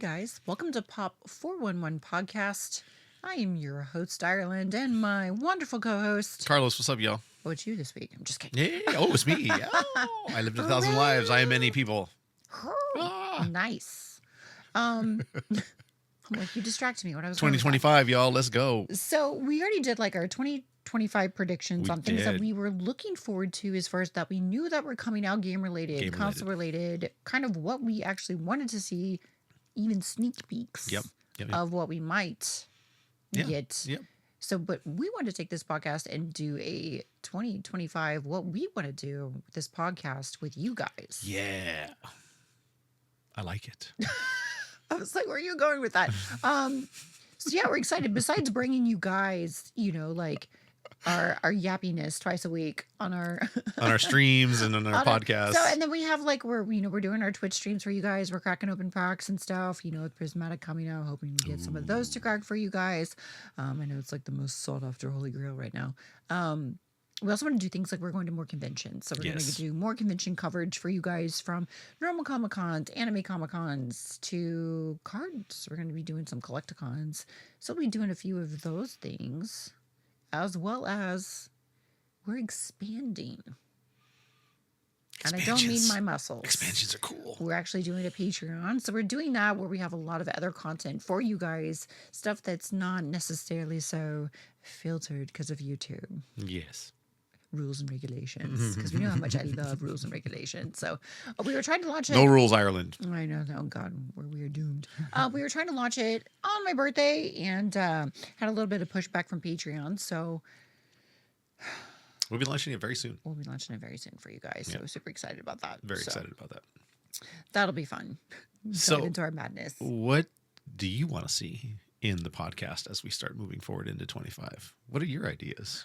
guys, welcome to Pop 411 Podcast. I am your host, Ireland, and my wonderful co-host. Carlos, what's up, y'all? What's you this week? I'm just kidding. Yeah. Oh, it's me. Oh, I lived 1,000 lives. I am many people. Nice. I'm like, you distracted me when I was 2025, y'all. Let's go. So we already did like our 2025 predictions on things that we were looking forward to as far as that we knew that were coming out, game related, console related, kind of what we actually wanted to see, even sneak peeks of what we might get. Yep. So, but we want to take this podcast and do a 2025, what we want to do with this podcast with you guys. Yeah. I like it. I was like, where are you going with that? So yeah, we're excited. Besides bringing you guys, like our yappiness twice a week on our streams and on our podcasts. And then we have like we're doing our Twitch streams for you guys. We're cracking open packs and stuff. With Prismatic coming out, hoping to get some of those to crack for you guys. I know it's like the most sought after Holy Grail right now. We also want to do things like we're going to more conventions. So we're going to do more convention coverage for you guys, from normal Comic-Cons, anime Comic-Cons, to cards. We're going to be doing some Collecticons. So we'll be doing a few of those things, as well as we're expanding. And I don't mean my muscles. Expansions are cool. We're actually doing a Patreon. So we're doing that where we have a lot of other content for you guys. Stuff that's not necessarily so filtered because of YouTube. Yes. Rules and regulations, because we know how much I love rules and regulations. So we were trying to launch it. No rules, Ireland. I know. Oh God, we are doomed. We were trying to launch it on my birthday and had a little bit of pushback from Patreon. So we'll be launching it very soon. We'll be launching it very soon for you guys. So super excited about that. Very excited about that. That'll be fun. So into our madness. What do you want to see in the podcast as we start moving forward into 25? What are your ideas?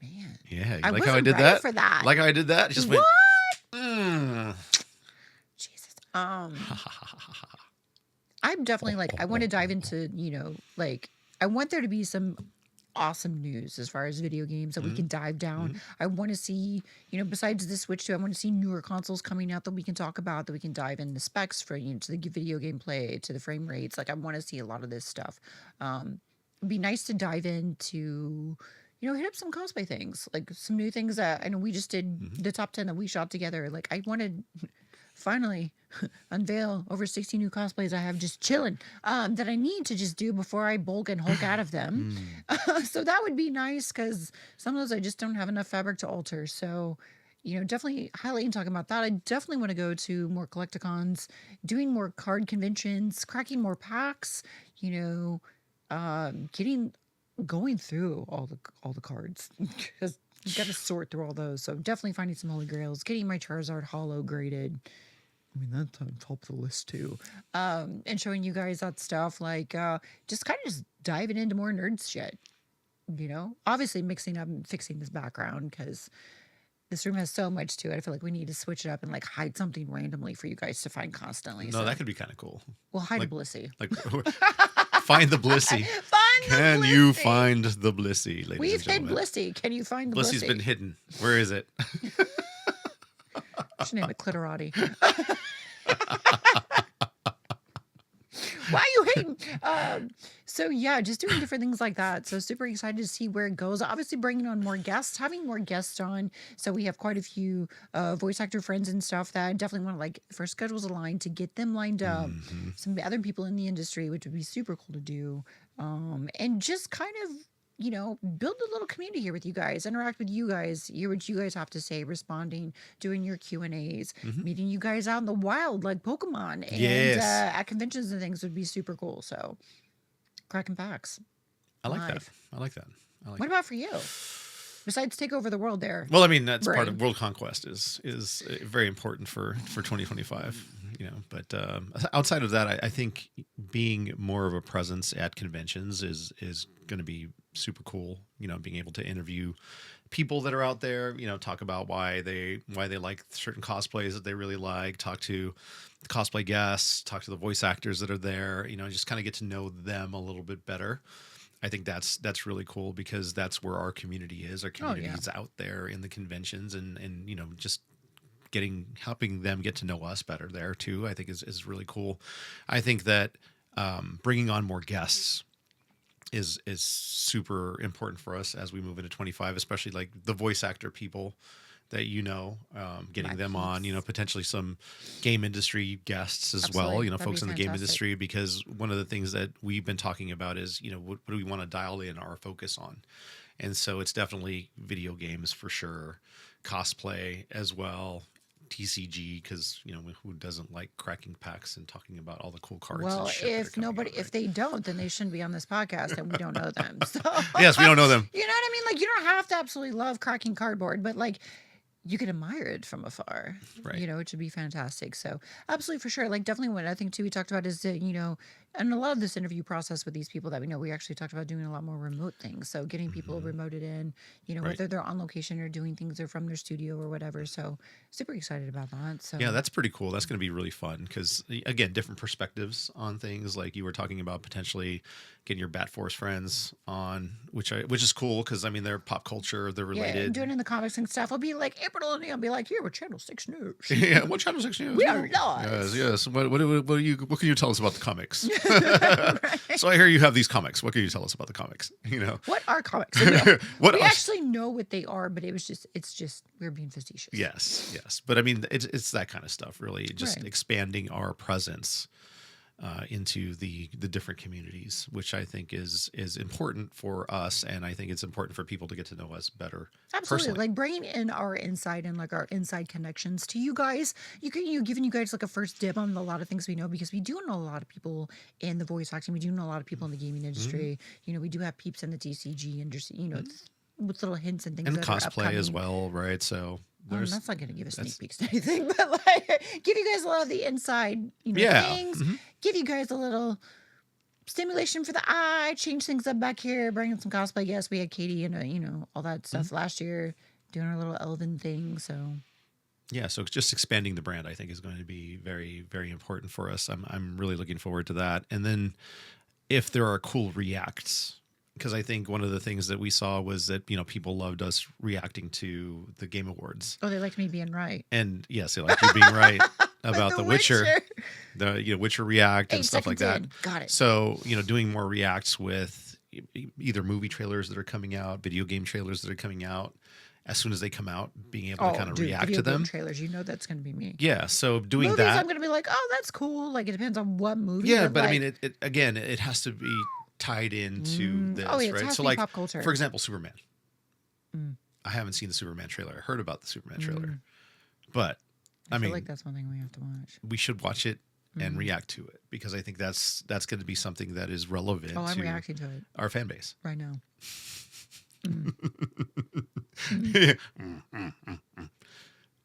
Man. Yeah, I like how I did that? For that. Like how I did that? Just what? Went. Jesus. I'm definitely like, I want to dive into, I want there to be some awesome news as far as video games that we can dive down. I want to see, besides the Switch 2, I want to see newer consoles coming out that we can talk about, that we can dive in the specs for, to the video gameplay, to the frame rates. Like, I want to see a lot of this stuff. It'd be nice to dive into, hit up some cosplay things, like some new things that I know we just did the top 10 that we shot together. Like, I want to finally unveil over 60 new cosplays I have just chilling that I need to just do before I bulk and Hulk out of them. So that would be nice, because some of those I just don't have enough fabric to alter. So, definitely highlighting talking about that. I definitely want to go to more Collecticons, doing more card conventions, cracking more packs, going through all the cards, because you got to sort through all those. So definitely finding some Holy Grails, getting my Charizard Holo graded. I mean, that's on top of the list too. And showing you guys that stuff, like just kind of just diving into more nerd shit. Obviously mixing up and fixing this background, because this room has so much to it. I feel like we need to switch it up and like hide something randomly for you guys to find constantly. No, that could be kind of cool. Well, hide a Blissey. Like, find the Blissey. Can you find the Blissey, ladies We've and gentlemen? hid Blissey. Can you find the Blissey? Blissey's been hidden. Where is it? I should name it Clitorati. Why are you hating? So yeah, just doing different things like that. So super excited to see where it goes. Obviously bringing on more guests, having more guests on. So we have quite a few voice actor friends and stuff that I definitely want to, like, if our schedules align, to get them lined up. Some other people in the industry, which would be super cool to do. And just kind of, build a little community here with you guys, interact with you guys, hear what you guys have to say, responding, doing your Q&As, meeting you guys out in the wild like Pokemon, and at conventions and things would be super cool. So cracking packs. I like that. I like that. What about for you? Besides take over the world there. Well, I mean, that's part of World Conquest is very important for 2025, but outside of that, I think being more of a presence at conventions is going to be super cool. Being able to interview people that are out there, talk about why they like certain cosplays that they really like, talk to the cosplay guests, talk to the voice actors that are there, just kind of get to know them a little bit better. I think that's really cool, because that's where our community is. Our community is out there in the conventions, and just helping them get to know us better there too, I think is really cool. I think that bringing on more guests is super important for us as we move into 25, especially like the voice actor people that getting My them on, peeps. potentially some game industry guests as well, Absolutely. That'd be folks in the game fantastic. industry, because one of the things that we've been talking about is, what do we want to dial in our focus on? And so it's definitely video games for sure, cosplay as well, TCG, because, who doesn't like cracking packs and talking about all the cool cards and Well, shit that are coming out, if right? they don't, then they shouldn't be on this podcast, and we don't know them. So, Yes, we don't know them. you know what I mean? Like, you don't have to absolutely love cracking cardboard, but like, you could admire it from afar. Right. It should be fantastic. So, absolutely for sure. Like, definitely what I think too we talked about is that, and a lot of this interview process with these people that we know, we actually talked about doing a lot more remote things. So, getting people Mhm. remoted in, Right. whether they're on location or doing things or from their studio or whatever. So, super excited about that. So, Yeah, that's pretty cool. That's going to be really fun because, again, different perspectives on things. Like you were talking about potentially getting your Bat Force friends on, which is cool because, I mean, they're pop culture, they're yeah, and related. doing it in the comics and stuff. I'll be like, April and I'll be like, here with Channel 6 News. Yeah, what channel 6 news? We are Yes, live. yes. What can you tell us about the comics? Right? So I hear you have these comics. What can you tell us about the comics? What are comics? No, What we are actually know what they are, but it's just we're being facetious. Yes. But I mean, it's that kind of stuff, really, just Right. expanding our presence into the different communities, which I think is important for us, and I think it's important for people to get to know us better Absolutely, personally. like bringing in our inside and like our inside connections to you guys. Giving you guys like a first dib on a lot of things we know because we do know a lot of people in the voice acting. We do know a lot of people in the gaming industry. We do have peeps in the TCG industry. With little hints and things And that are cosplay as upcoming. well, right? So there's That's not going to give us sneak that's peeks to anything, but like give you guys a lot of the inside, yeah. things. Mhm. Give you guys a little stimulation for the eye, change things up back here, bring in some cosplay guests. We had Katie and all that stuff last year, doing our little elven thing. So Yeah, so just expanding the brand, I think, is going to be very, very important for us. I'm really looking forward to that. And then if there are cool reacts, because I think one of the things that we saw was that people loved us reacting to the Game Awards, they liked me being right. and yes, they like you being right With about The Witcher, the Witcher React and 8 stuff like seconds that. in. Got it. So doing more reacts with either movie trailers that are coming out, video game trailers that are coming out. As soon as they come out, being able to kind of Dude, react video to them. game trailers. That's going to be me. Yeah, so doing Movies, that. I'm going to be like, oh, that's cool. Like, it depends on what movie. Yeah, but like, I mean, it again, it has to be tied into this, it right? has So, to be like, pop culture. for example, Superman. Mm. I haven't seen the Superman trailer. I heard about the Superman trailer, but I feel mean, like that's one thing we have to watch. we should watch it and react to it because I think that's going to be something that is relevant Oh, I'm to reacting to it our fan base. right now.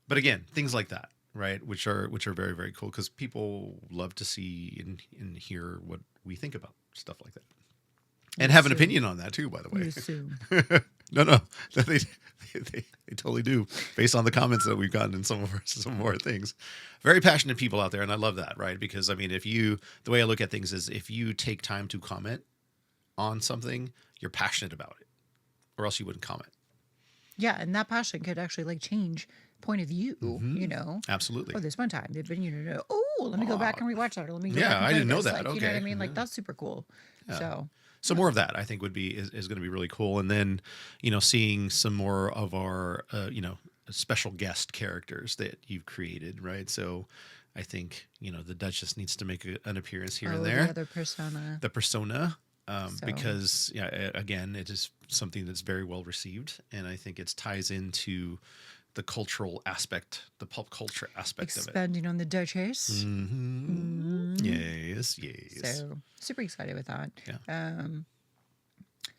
But again, things like that, right? Which are very, very cool because people love to see and hear what we think about stuff like that, and have an assume. opinion on that too. By the You way, assume. no, they totally do based on the comments that we've gotten in some of our things. Very passionate people out there, and I love that, right? Because I mean, the way I look at things is if you take time to comment on something, you're passionate about it, or else you wouldn't comment. Yeah, and that passion could actually like change point of view. Absolutely. Or this one time they've been, oh, let me go back and rewatch that, or let me go Yeah, back and I play didn't know this. that. Like, you know what I Okay, mean? Like that's super cool. So So more of that, I think, would be is going to be really cool. And then, seeing some more of our, special guest characters that you've created, right? So, I think the Duchess needs to make an appearance here and the there. other persona. The persona, So- because again, it is something that's very well received, and I think it ties into the cultural aspect, the pop culture aspect of it. Expanding on the Duchess. Yes. So super excited with that. Yeah.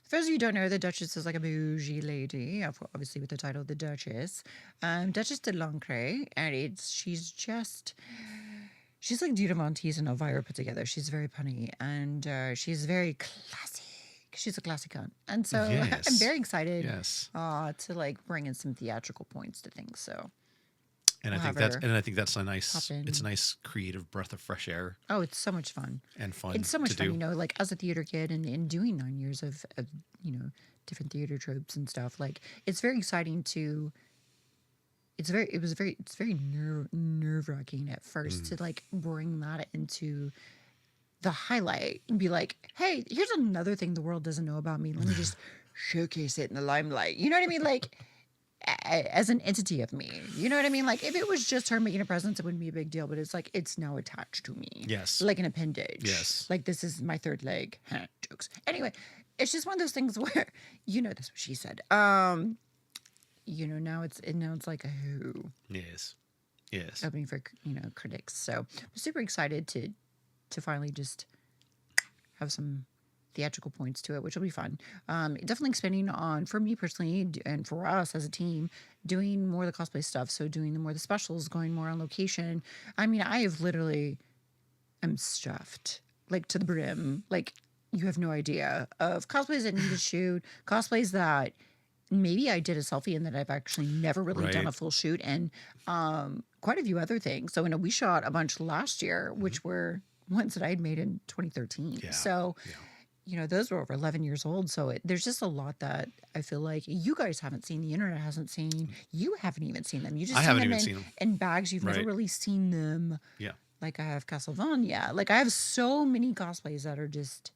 For those of you who don't know, the Duchess is like a bougie lady, obviously with the title the Duchess. Duchess de Lancre, and she's like Dita Monteith and Elvira put together. She's very punny and she's very classic. She's a classic cunt. And so I'm Yes. very excited Yes. to like bring in some theatrical points to things. So And We'll I think have that's her and I think that's a nice pop in. it's a nice creative breath of fresh air it's so much fun. and fun. It's so much to fun, do. like as a theater kid and doing 9 years of different theater tropes and stuff. Like it's very exciting to it's very nerve-wracking at first Mm. to like bring that into the highlight and be like, hey, here's another thing the world doesn't know about me. Let me just showcase it in the limelight. You know what I mean? Like as an entity of me. You know what I mean? Like if it was just her making a presence, it wouldn't be a big deal. But it's like it's now attached to me. Yes. Like an appendage. Yes. Like this is my third leg. Jokes. Anyway, it's just one of those things where that's what she said. Now it's like a who Yes. Yes. opening for critics. So I'm super excited to finally just have some theatrical points to it, which will be fun. Definitely expanding on, for me personally, and for us as a team, doing more of the cosplay stuff. So doing more of the specials, going more on location. I mean, I have literally am stuffed like to the brim. Like you have no idea of cosplays that need to shoot, cosplays that maybe I did a selfie and that I've actually never really done Right. a full shoot, and quite a few other things. So we shot a bunch last year, which were ones that I had made in 2013. Yeah. So Yeah. those were over 11 years old. So there's just a lot that I feel like you guys haven't seen, the internet hasn't seen, you haven't even seen them. You just I seen haven't them even seen them. in bags. You've never Right. really seen them. Yeah. Like I have Castlevania. Like I have so many cosplays that are just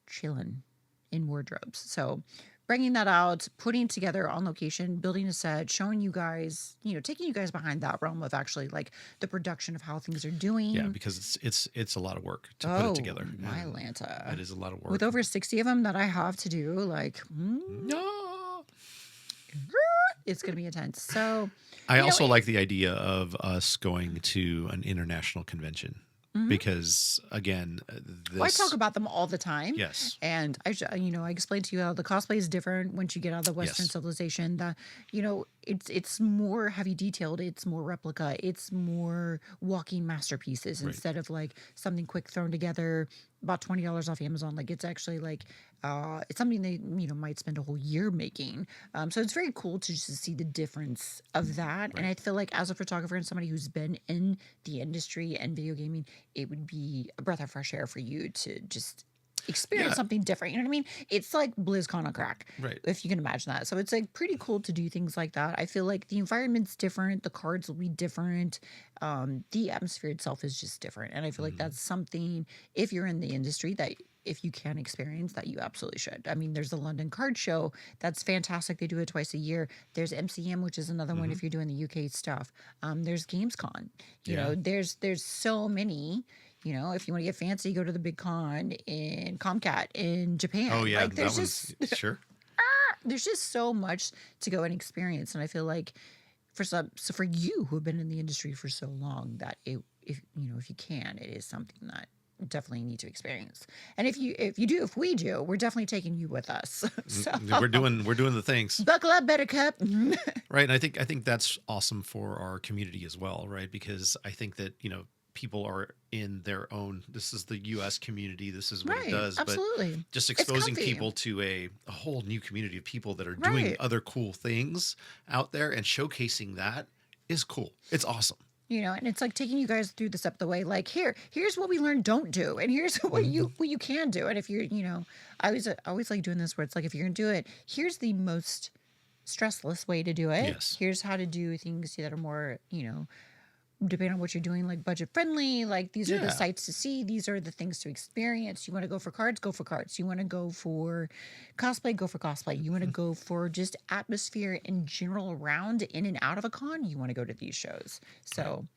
chilling in wardrobes. So bringing that out, putting together on location, building a set, showing you guys, taking you guys behind that realm of actually like the production of how things are doing. Yeah, because it's a lot of work to put it together. My and Lanta. It is a lot of work. With over 60 of them that I have to do, like, No. it's going to be intense. So, I You know, also it- like the idea of us going to an international convention because, again, I this. talk about them all the time. Yes. And I explained to you how the cosplay is different once you get out of the Western Yes. civilization. That it's more heavy detailed. It's more replica. It's more walking masterpieces Right. instead of like something quick thrown together. About $20 off Amazon. Like it's actually like it's something they might spend a whole year making. So it's very cool to just see the difference of that. And I feel like as a photographer and somebody who's been in the industry and video gaming, it would be a breath of fresh air for you to just experience Yeah. something different. You know what I mean? It's like BlizzCon on crack, Right. if you can imagine that. So it's like pretty cool to do things like that. I feel like the environment's different, the cards will be different, the atmosphere itself is just different, and I feel like that's something, if you're in the industry, that if you can experience, that you absolutely should. I mean, there's the London Card Show, that's fantastic. They do it twice a year. There's MCM, which is another one if you're doing the UK stuff. There's Gamescom. Yeah. There's so many. If you want to get fancy, go to the big con in Comcat in Japan. Oh, yeah. Like, That one's. Sure. there's just so much to go and experience, and I feel like for you who have been in the industry for so long, that if you can, it is something that definitely need to experience. And if we do, we're definitely taking you with us. So We're doing the things. buckle up, Buttercup. Right. And I think that's awesome for our community as well, right? Because I think that, people are in their own, this is the US community, this is what Right, it does. absolutely. But just It's exposing comfy. people to a whole new community of people that are doing Right. other cool things out there and showcasing that is cool. It's awesome. And it's like taking you guys through the step of the way. Like here's what we learned don't do, and here's what you can do. And if you're, I always like doing this where it's like, if you're gonna do it, here's the most stressless way to do it. Yes. Here's how to do things that are more, depending on what you're doing, like budget friendly. Like these are the Yeah. sights to see. These are the things to experience. You want to go for cards, go for cards. You want to go for cosplay, go for cosplay. You want to go for just atmosphere in general around in and out of a con. You want to go to these shows. So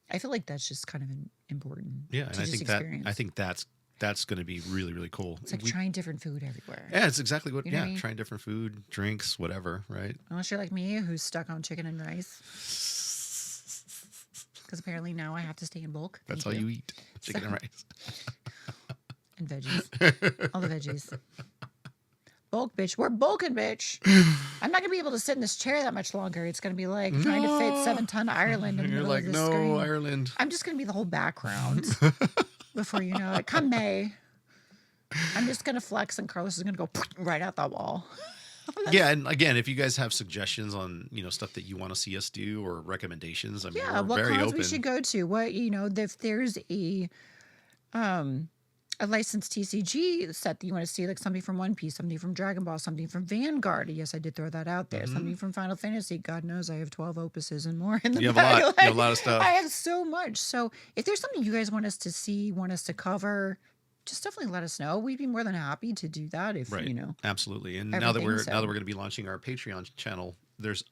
I feel like that's just kind of important. Yeah. to And I just think that's going to be really, really cool. it's like trying different food everywhere. Yeah, it's exactly what, You know what I mean? trying different food, drinks, whatever, right? Unless you're like me, who's stuck on chicken and rice, because apparently now I have to stay in bulk. That's Thank all you eat. Chicken and rice. And veggies. All the veggies. Bulk, bitch. We're bulking, bitch. I'm not gonna be able to sit in this chair that much longer. It's gonna be like trying to fit No. 7-ton Ireland in the You're middle like, of the no, screen. Ireland. I'm just gonna be the whole background before you know it. Come May. I'm just gonna flex and Carlos is gonna go right out that wall. Yeah, and again, if you guys have suggestions on stuff that you want to see us do or recommendations, I mean, Yeah, we're what very cons open. we should go to? What if there's a a licensed TCG set that you want to see, like something from One Piece, something from Dragon Ball, something from Vanguard. Yes, I did throw that out there. Something from Final Fantasy. God knows I have 12 opuses and more in the You have a lot. bag. You have a lot of stuff. I have so much. So if there's something you guys want us to see, want us to cover, just definitely let us know. We'd be more than happy to do that if, Right. you know. Absolutely. And everything, now that we're going to be launching our Patreon channel, there's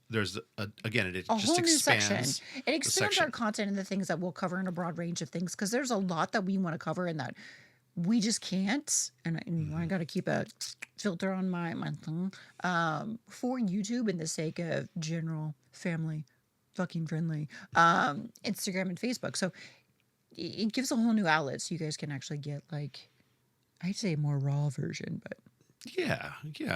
again, it A just whole new section. expands. It expands our section. content and the things that we'll cover in a broad range of things because there's a lot that we want to cover and that we just can't. And I got to keep a filter on my thing for YouTube in the sake of general family fucking friendly Instagram and Facebook. So it gives a whole new outlet so you guys can actually get like, I'd say a more raw version, but Yeah.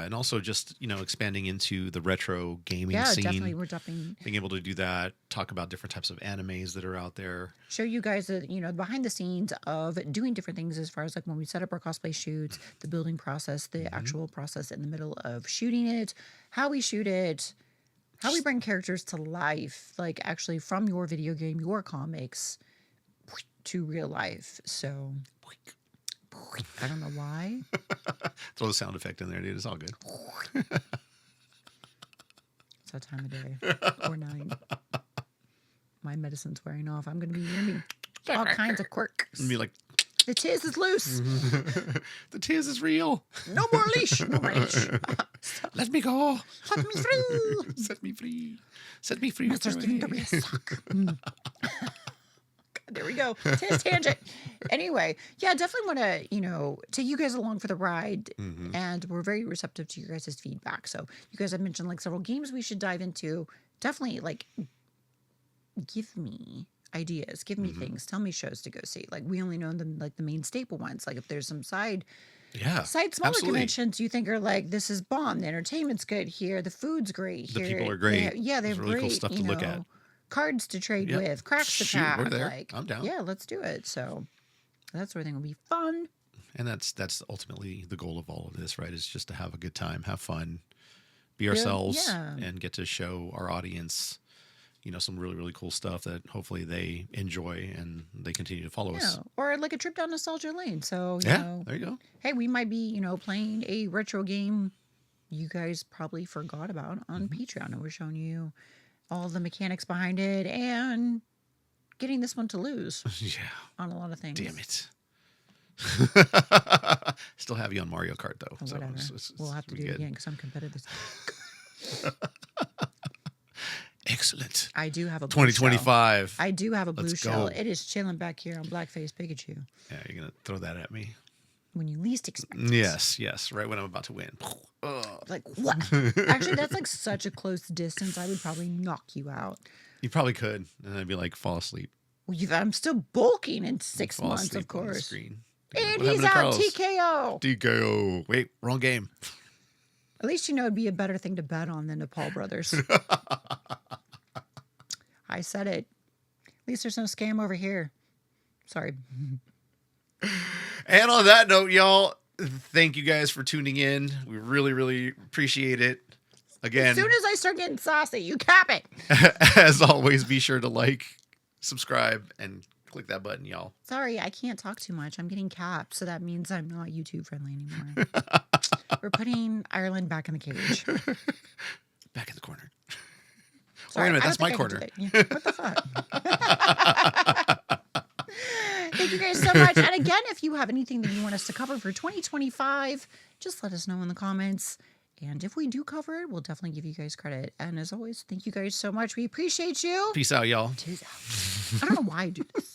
And also just, expanding into the retro gaming yeah, scene. definitely we're definitely Being able to do that, talk about different types of animes that are out there. show you guys the behind the scenes of doing different things as far as like when we set up our cosplay shoots, the building process, the actual process in the middle of shooting it, how we shoot it, how we bring characters to life, like actually from your video game, your comics to real life. So I don't know why. Throw the sound effect in there, dude. It's all good. It's that time of day or night. My medicine's wearing off. I'm gonna be hearing all kinds of quirks. And be like, The tiz is loose. the tears is real. No more leash. No more leash. Let me go. Let me through. Set me free. Set me free. Masters getting the real suck. There we go. Tiz tangent. Anyway, yeah, definitely want to, take you guys along for the ride. And we're very receptive to your guys' feedback. So you guys have mentioned like several games we should dive into. Definitely like give me ideas, give me things, tell me shows to go see. Like we only know them like the main staple ones. Like if there's some side Yeah. smaller absolutely. conventions you think are like this is bomb, the entertainment's good here, the food's great The here. people are great. They have There's really cool great, stuff to look at. cards to trade Yep. with, cracks to Shoot, pack. we're there. Like I'm down. yeah, let's do it. So that's where I think will be fun. And that's ultimately the goal of all of this, right? Is just to have a good time, have fun, be ourselves, yeah. and get to show our audience, some really, really cool stuff that hopefully they enjoy and they continue to follow Yeah, us. or like a trip down nostalgia lane. So you Yeah, know, there you go. hey, we might be playing a retro game you guys probably forgot about on Patreon, and we're showing you all the mechanics behind it and getting this one to lose Yeah, on a lot of things. damn it. Still have you on Mario Kart though. Or So whatever. We'll have to we do it good. again because I'm competitive. Excellent. I do have a blue shell. 2025. I do have a blue Let's shell. go. It is chilling back here on Blackface Pikachu Yeah, you're gonna throw that at me. when you least expect it. Yes. Right when I'm about to win. Ugh. Like, what? Actually, that's like such a close distance. I would probably knock you out. You probably could, and I'd be like, fall asleep. Well, I'm still bulking in 6 Fall months, asleep of on the course. screen. And What he's happened to out Carlos? TKO. TKO. Wait, wrong game. At least it'd be a better thing to bet on than the Paul brothers. I said it. At least there's no scam over here. Sorry. And on that note, y'all, thank you guys for tuning in. We really, really appreciate it. Again, As soon as I start getting saucy, you cap it. as always, be sure to like, subscribe, and click that button, y'all. Sorry, I can't talk too much. I'm getting capped, so that means I'm not YouTube friendly anymore. We're putting Ireland back in the cage. Back in the corner. Sorry, Wait a minute, I that's don't my think I corner. can do that. Yeah, what the fuck? Thank you guys so much. And again, if you have anything that you want us to cover for 2025, just let us know in the comments. And if we do cover it, we'll definitely give you guys credit. And as always, thank you guys so much. We appreciate you. Peace out, y'all. Cheers out. I don't know why I do this.